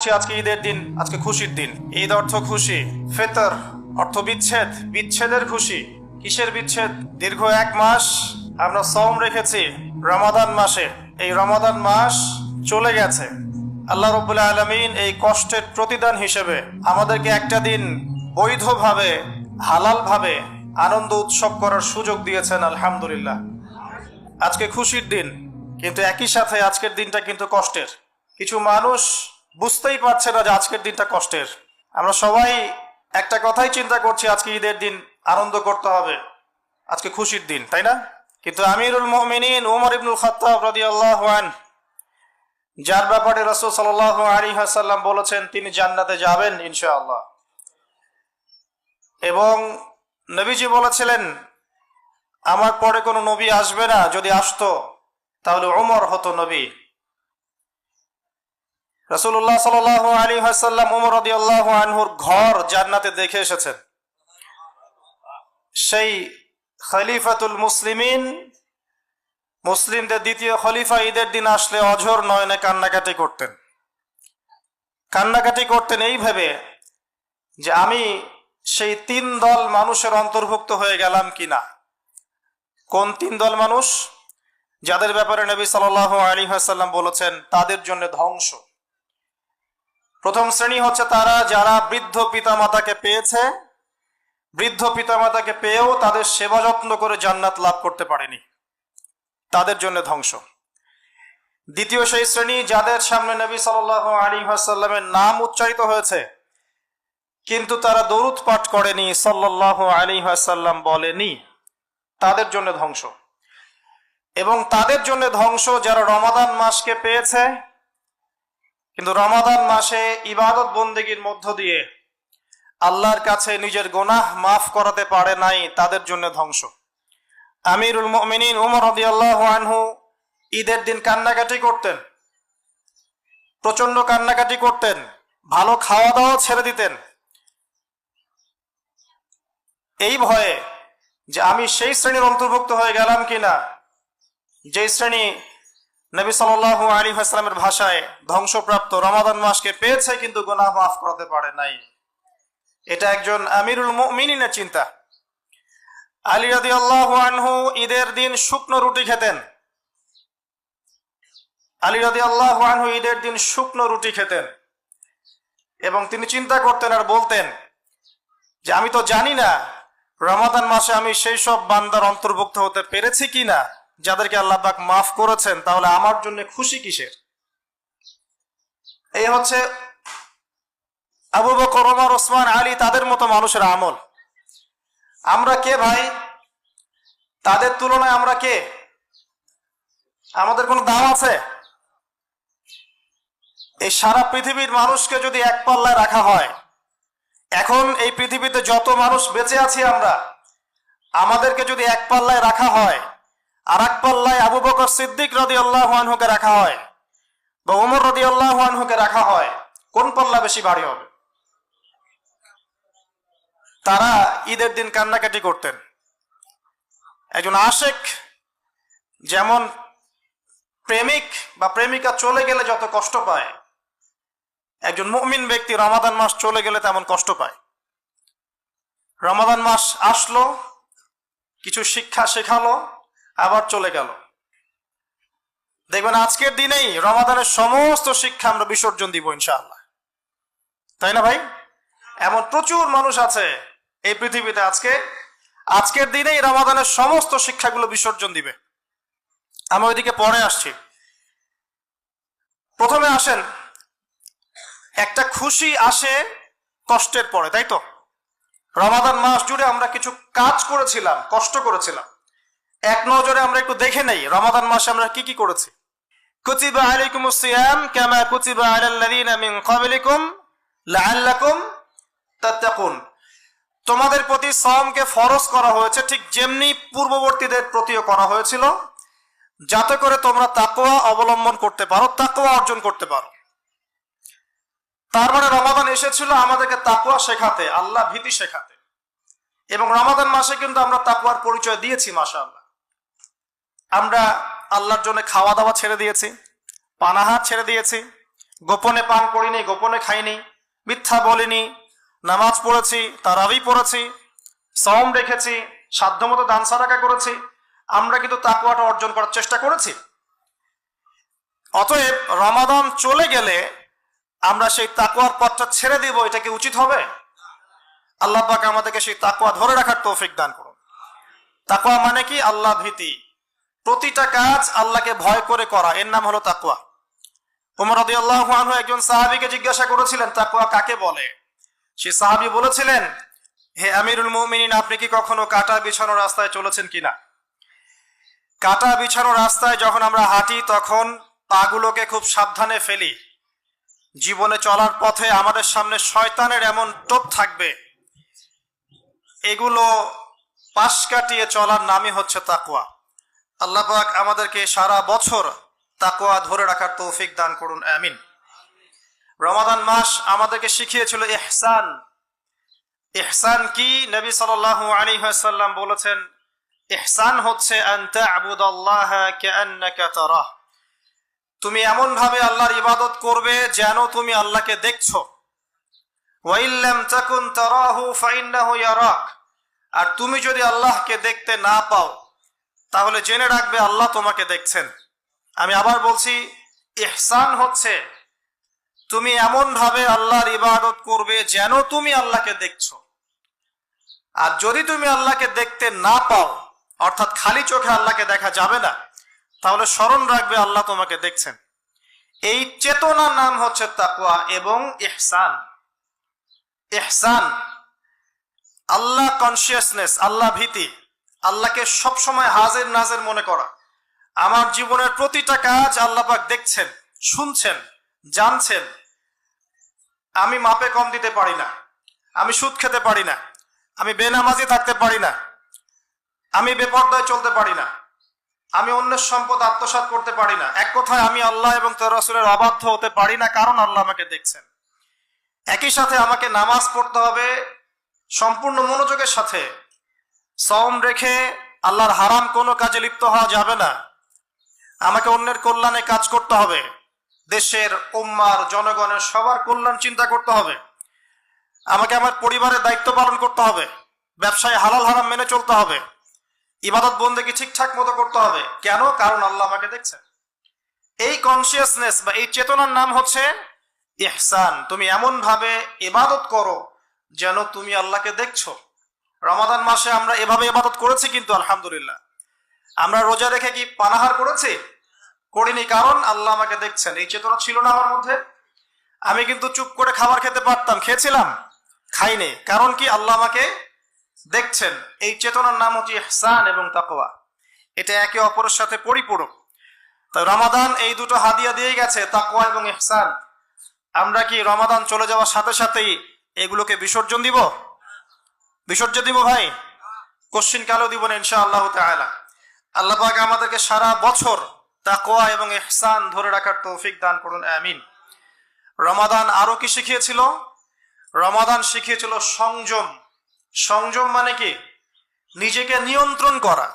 আজকে ঈদের দিন, আজকে খুশির দিন। ঈদ অর্থ খুশি, ফিতর অর্থ বিচ্ছেদ, বিচ্ছেদের খুশি। কিসের বিচ্ছেদ? দীর্ঘ 1 মাস আমরা সওম রেখেছি রমাদান মাসে। এই রমাদান মাস চলে গেছে। আল্লাহ রাব্বুল আলামিন এই কষ্টের প্রতিদান হিসেবে আমাদেরকে একটা দিন বৈধভাবে, হালালভাবে আনন্দ উৎসব করার সুযোগ দিয়েছেন। আলহামদুলিল্লাহ। আজকে খুশির দিন, কিন্তু একই সাথে আজকের দিনটা কিন্তু কষ্টের। কিছু মানুষ বুঝতেই পারছে না যে আজকের দিনটা কষ্টের। আমরা সবাই একটা কথাই চিন্তা করছি, আজকে ঈদের দিন, আনন্দ করতে হবে, আজকে খুশির দিন, তাই না? কিন্তু আমিরুল মুমিনিন উমর ইবনুল খাত্তাব রাদিয়াল্লাহু আনহু, যার ব্যাপারে রাসূল সাল্লাল্লাহু আলাইহি ওয়াসাল্লাম বলেছেন তিনি জান্নাতে যাবেন ইনশাআল্লাহ, এবং নবীজি বলেছিলেন আমার পরে কোনো নবী আসবে না, যদি আসতো তাহলে উমর হতো নবী। রাসূলুল্লাহ সাল্লাল্লাহু আলাইহি ওয়াসাল্লাম উমর রাদিয়াল্লাহু আনহুর ঘর জান্নাতে দেখে এসেছেন। সেই খলিফাতুল মুসলিমিন, মুসলিমদের দ্বিতীয় খলিফা ঈদের দিন আসলে অঝোর নয়নে কান্নাকাটি করতেন। কান্নাকাটি করতেন এই ভেবে যে আমি সেই 3 দল মানুষের অন্তর্ভুক্ত হয়ে গেলাম কিনা। কোন 3 দল মানুষ? যাদের ব্যাপারে নবী সাল্লাল্লাহু আলাইহি ওয়াসাল্লাম বলেছেন তাদের জন্য ধ্বংস। প্রথম শ্রেণী হচ্ছে তারা যারা বৃদ্ধ পিতামাতাকে পেয়েছে, বৃদ্ধ পিতামাতাকে পেয়েও তাদের সেবা যত্ন করে জান্নাত লাভ করতে পারেনি, তাদের জন্য ধ্বংস। দ্বিতীয় সেই শ্রেণী যাদের সামনে নবী সাল্লাল্লাহু আলাইহি ওয়াসাল্লামের নাম উচ্চারিত হয়েছে কিন্তু তারা দরুদ পাঠ করেনি, সাল্লাল্লাহু আলাইহি ওয়াসাল্লাম বলেনি, তাদের জন্য ধ্বংস। এবং তাদের জন্য ধ্বংস যারা রমাদান মাসকে পেয়েছে কিন্তু রমাদান মাসে ইবাদত বন্দেগীর মধ্য দিয়ে আল্লাহর কাছে নিজের গুনাহ মাফ করাতে পারে নাই, তাদের জন্য ধ্বংস। আমিরুল মুমিনিন উমর রাদিয়াল্লাহু আনহু ঈদের দিন কান্নাকাটি করতেন, প্রচন্ড কান্নাকাটি করতেন, ভালো খাওয়া দাওয়া ছেড়ে দিতেন, এই ভয়ে যে আমি সেই শ্রেণীর অন্তর্ভুক্ত হয়ে গেলাম কিনা যে শ্রেণী নবী সাল্লাল্লাহু আলাইহি ওয়াসাল্লামের ভাষায় ধ্বংসপ্রাপ্ত, রমাদান মাসকে পেয়েছে কিন্তু গুনাহ মাফ করাতে পারে নাই। এটা একজন আমিরুল মুমিনিনের চিন্তা। আলী রাদিয়াল্লাহু আনহু ঈদের দিন শুকনো রুটি খেতেন। আলী রাদিয়াল্লাহু আনহু ঈদের দিন শুকনো রুটি খেতেন এবং তিনি চিন্তা করতেন আর বলতেন যে আমি তো জানি না রমাদান মাসে আমি সেই সব বান্দার অন্তর্ভুক্ত হতে পেরেছি কিনা যাদেরকে আল্লাহ পাক মাফ করেছেন, তাহলে আমার জন্য খুশি কিসের? এই হচ্ছে আবু বকর, ওমর, ওসমান, আলী, তাদের মতো মানুষের আমল। আমরা কে ভাই? তাদের তুলনায় আমরা কে? আমাদের কোনো দাম আছে? এই সারা পৃথিবীর মানুষকে যদি এক পাল্লায় রাখা হয়, এখন এই পৃথিবীতে যত মানুষ বেঁচে আছি আমরা, আমাদেরকে যদি এক পাল্লায় রাখা হয় আর এক পাল্লায় আবু বকর সিদ্দিক রাদিয়াল্লাহু আনহুকে রাখা হয় বা ওমর রাদিয়াল্লাহু আনহুকে রাখা হয়, কোন পাল্লা বেশি ভারী হবে? তারা ঈদের দিন কান্নাকাটি করতেন। একজন আশেক যেমন প্রেমিক বা প্রেমিকা চলে গেলে যত কষ্ট পায়, একজন মুমিন ব্যক্তি রমাদান মাস চলে গেলে তেমন কষ্ট পায়। রমাদান মাস আসলো, কিছু শিক্ষা শেখালো, আবার চলে গেল। দেখবেন আজকের দিনেই রমাদানের সমস্ত শিক্ষা আমরা বিসর্জন দিব ইনশাআল্লাহ, তাই না ভাই? এমন প্রচুর মানুষ আছে এই পৃথিবীতে আজকের দিনেই রমাদানের সমস্ত শিক্ষাগুলো বিসর্জন দিবে। আমি ওইদিকে পরে আসছি। প্রথমে আসেন, একটা খুশি আসে কষ্টের পরে, তাই তো? রমাদান মাস জুড়ে আমরা কিছু কাজ করেছিলাম, কষ্ট করেছিলাম। এক নজরে আমরা একটু দেখে নেই রমাদান মাসে আমরা কি কি করেছি। কুতিবা আলাইকুমুস সিয়াম কামা কুতিবা আলাল্লাযিনা মিন ক্বাবলিকুম লাআল্লাকুম তাত্তাকুন। তোমাদের প্রতি সাওমকে ফরজ করা হয়েছে ঠিক যেমনি পূর্ববর্তীদের প্রতিও করা হয়েছিল, যাতে করে তোমরা তাকওয়া অবলম্বন করতে পারো, তাকওয়া অর্জন করতে পারো। তার মানে রমাদান এসেছিল আমাদেরকে তাকওয়া শেখাতে, আল্লাহ ভীতি শেখাতে। এবং রমাদান মাসে কিন্তু আমরা তাকওয়ার পরিচয় দিয়েছি মাশাআল্লাহ। আমরা আল্লাহর জন্য খাওয়া দাওয়া ছেড়ে দিয়েছি, পানাহার ছেড়ে দিয়েছি, গোপনে পান করিনি, গোপনে খাইনি, মিথ্যা বলিনি, নামাজ পড়েছি, তারাবি পড়েছি, সওম রেখেছি, সাধ্যমতো দান সাদাকা করেছি, আমরা কিন্তু তাকওয়াটা অর্জন করার চেষ্টা করেছি। অতএব রমাদান চলে গেলে আমরা সেই তাকওয়ার পথটা ছেড়ে দিব, এটা কি উচিত হবে? আল্লাহ পাক আমাদেরকে সেই তাকওয়া ধরে রাখার তৌফিক দান করুন। তাকওয়া মানে কি? আল্লাহ ভীতি, প্রতিটা কাজ আল্লাহকে ভয় করে করা, এর নাম হলো তাকওয়া। ওমর রাদিয়াল্লাহু আনহু একজন সাহাবীকে জিজ্ঞাসা করেছিলেন তাকওয়া কাকে বলে। সেই সাহাবী বলেছিলেন, হে আমিরুল মুমিনিন, আপনি কি কখনো কাঁটা বিছানো রাস্তায় চলেছেন কিনা? কাঁটা বিছানো রাস্তায় যখন আমরা হাঁটি তখন পাগুলোকে খুব সাবধানে ফেলি। জীবনে চলার পথে আমাদের সামনে শয়তানের এমন টোপ থাকবে, এগুলো পাশ কাটিয়ে চলার নামই হচ্ছে তাকওয়া। আল্লাহ পাক আমাদেরকে সারা বছর তাকওয়া ধরে রাখার তৌফিক দান করুন, আমিন। রমাদান মাস আমাদেরকে শিখিয়েছিল ইহসান। ইহসান কি? নবী সাল্লাল্লাহু আলাইহি ওয়াসাল্লাম বলেছেন, ইহসান হচ্ছে আন তা'বুদাল্লাহা কাআন্নাকা তারাহ, তুমি এমন ভাবে আল্লাহর ইবাদত করবে যেন তুমি আল্লাহকে দেখছো। ওয়া ইল্লাম তাকুন তারাহু ফাইন্নাহু ইয়ারাক, আর তুমি যদি আল্লাহকে দেখতে না পাও তাহলে জেনে রাখবে আল্লাহ তোমাকে দেখছেন। আমি আবার বলছি, ইহসান হচ্ছে তুমি এমন ভাবে আল্লাহর ইবাদত করবে যেন তুমি আল্লাহকে দেখছো। আর যদি তুমি আল্লাহকে দেখতে না পাও, অর্থাৎ খালি চোখে আল্লাহকে দেখা যাবে না, তাহলে স্মরণ রাখবে আল্লাহ তোমাকে দেখছেন। এই চেতনার নাম হচ্ছে তাকওয়া এবং ইহসান। ইহসান আল্লাহ কনসিয়াসনেস, আল্লাহ ভীতি, আল্লাহকে সবসময় হাজির নাজির মনে করা। আমার জীবনের প্রতিটা কাজ আল্লাহ পাক দেখছেন, শুনছেন, জানছেন। আমি মাপে কম দিতে পারি না, আমি সুদ খেতে পারি না, আমি বেনামাজি থাকতে পারি না, আমি বেপরদায় চলতে পারি না, আমি অন্যের সম্পদ আত্মসাৎ করতে পারি না। এক কথায় আমি আল্লাহ এবং তার রাসূলের অবাধ্য হতে পারি না, কারণ আল্লাহ আমাকে দেখছেন। একই সাথে আমাকে নামাজ পড়তে হবে সম্পূর্ণ মনোযোগের সাথে, সওম রেখে আল্লাহর হারাম কোনো কাজে লিপ্ত হওয়া যাবে না। আমাকে অন্যের কল্যাণে কাজ করতে হবে, দেশের, উম্মার, জনগণের সবার কল্যাণ চিন্তা করতে হবে। আমাকে আমার পরিবারের দায়িত্ব পালন করতে হবে, ব্যবসায় হালাল হারাম মেনে চলতে হবে, ইবাদত বন্দেগী ঠিকঠাক মতো করতে হবে। কেন? কারণ আল্লাহ আমাকে দেখছেন। এই কনসিয়াসনেস বা এই চেতনার নাম হচ্ছে ইহসান। তুমি এমন ভাবে ইবাদত করো যেন তুমি আল্লাহকে দেখছো। রমাদান মাসে আমরা এভাবে ইবাদত করেছি কিন্তু আলহামদুলিল্লাহ। আমরা রোজা রেখে কি পানাহার করেছি? করিনি, কারণ আল্লাহ আমাকে দেখছেন। এই চেতনা ছিল না আমার মধ্যে। আমি কিন্তু চুপ করে খাবার খেতে পারতাম, খেয়েছিলাম, খাইনি, কারণ কি? আল্লাহ আমাকে দেখছেন। এই চেতনার নাম হচ্ছে ইহসান এবং তাকওয়া। এটা একে অপরের সাথে পরিপূরক। তাই রমাদান এই দুটো হাদিয়া দিয়ে গেছে, তাকওয়া এবং ইহসান। আমরা কি রমাদান চলে যাওয়ার সাথে সাথেই এগুলোকে বিসর্জন দিব? বিসর্জন দিব ভাই? কোশ্চিন কালেও দিব না ইনশাআল্লাহ তাআলা। আল্লাহ পাক আমাদেরকে সারা বছর তাকওয়া এবং ইহসান ধরে রাখার তৌফিক দান করুন, আমিন। রমাদান আরো কি শিখিয়েছিল? রমাদান শিখিয়েছিল সংযম। সংযম মানে কি? নিজেকে নিয়ন্ত্রণ করা।